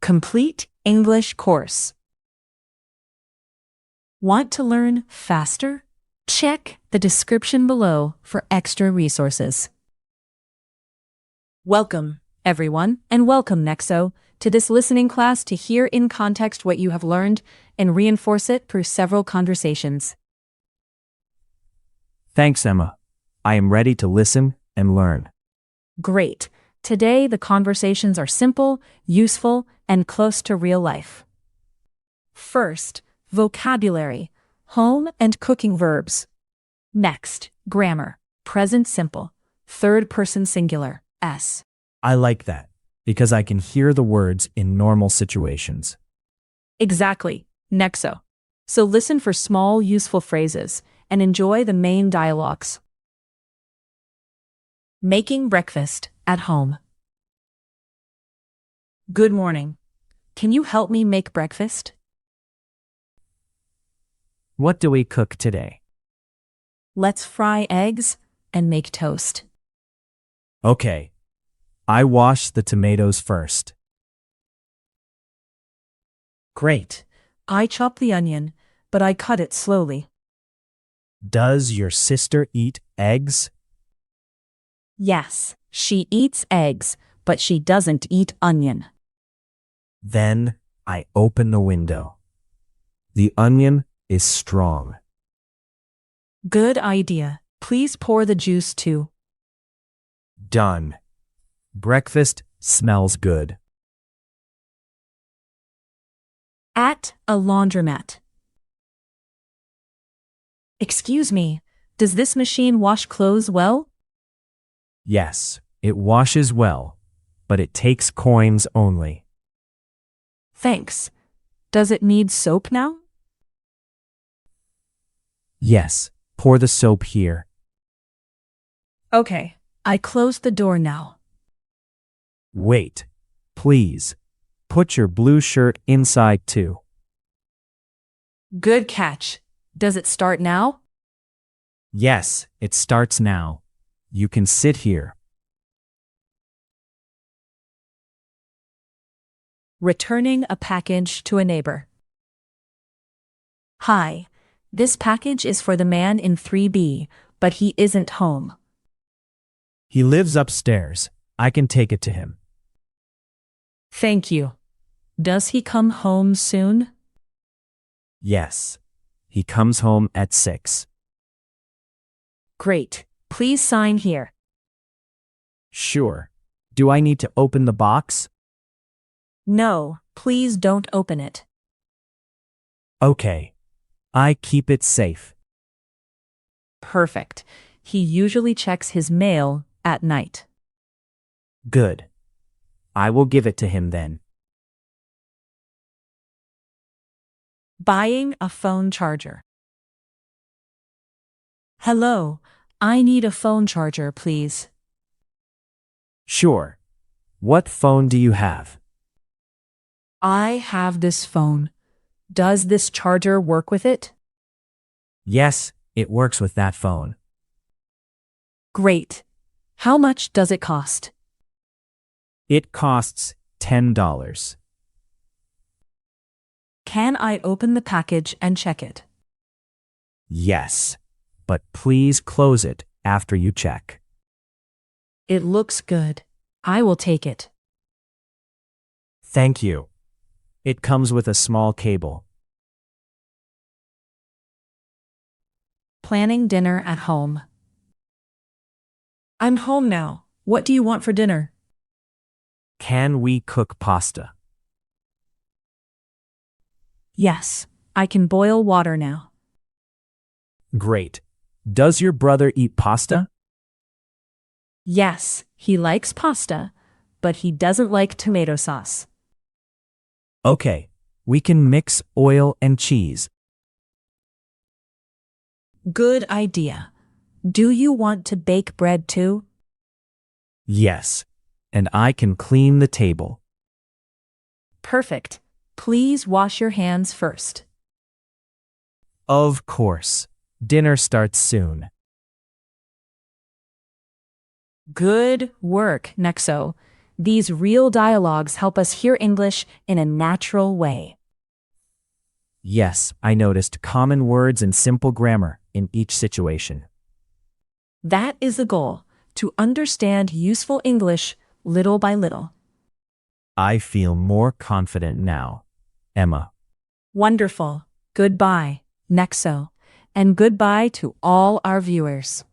complete English course. Want to learn faster? Check the description below for extra resources. Welcome, everyone, and welcome, Nexo, to this listening class to hear in context what you have learned and reinforce it through several conversations. Thanks, Emma. I am ready to listen and learn. Great. Today, the conversations are simple, useful, and close to real life. First, vocabulary, home and cooking verbs. Next, grammar, present simple, third person singular, S. I like that, because I can hear the words in normal situations. Exactly, Nexo. So listen for small, useful phrases and enjoy the main dialogues. Making breakfast at home. Good morning. Can you help me make breakfast? What do we cook today? Let's fry eggs and make toast. Okay. I wash the tomatoes first. Great. I chop the onion, but I cut it slowly. Does your sister eat eggs? Yes, she eats eggs, but she doesn't eat onion. Then I open the window. The onion is strong. Good idea. Please pour the juice too. Done. Breakfast smells good. At a laundromat. Excuse me, does this machine wash clothes well? Yes, it washes well, but it takes coins only. Thanks. Does it need soap now? Yes, pour the soap here. Okay, I close the door now. Wait, please. Put your blue shirt inside too. Good catch. Does it start now? Yes, it starts now. You can sit here. Returning a package to a neighbor. Hi, this package is for the man in 3B, but he isn't home. He lives upstairs. I can take it to him. Thank you. Does he come home soon? Yes. He comes home at 6. Great. Please sign here. Sure. Do I need to open the box? No, please don't open it. Okay. I keep it safe. Perfect. He usually checks his mail at night. Good. I will give it to him then. Buying a phone charger. Hello, I need a phone charger, please. Sure. What phone do you have? I have this phone. Does this charger work with it? Yes, it works with that phone. Great. How much does it cost? It costs $10. Can I open the package and check it? Yes, but please close it after you check. It looks good. I will take it. Thank you. It comes with a small cable. Planning dinner at home. I'm home now. What do you want for dinner? Can we cook pasta? Yes, I can boil water now. Great. Does your brother eat pasta? Yes, he likes pasta, but he doesn't like tomato sauce. Okay, we can mix oil and cheese. Good idea. Do you want to bake bread too? Yes, and I can clean the table. Perfect. Please wash your hands first. Of course. Dinner starts soon. Good work, Nexo. These real dialogues help us hear English in a natural way. Yes, I noticed common words and simple grammar in each situation. That is the goal, to understand useful English little by little. I feel more confident now. Emma. Wonderful. Goodbye, Nexo. And goodbye to all our viewers.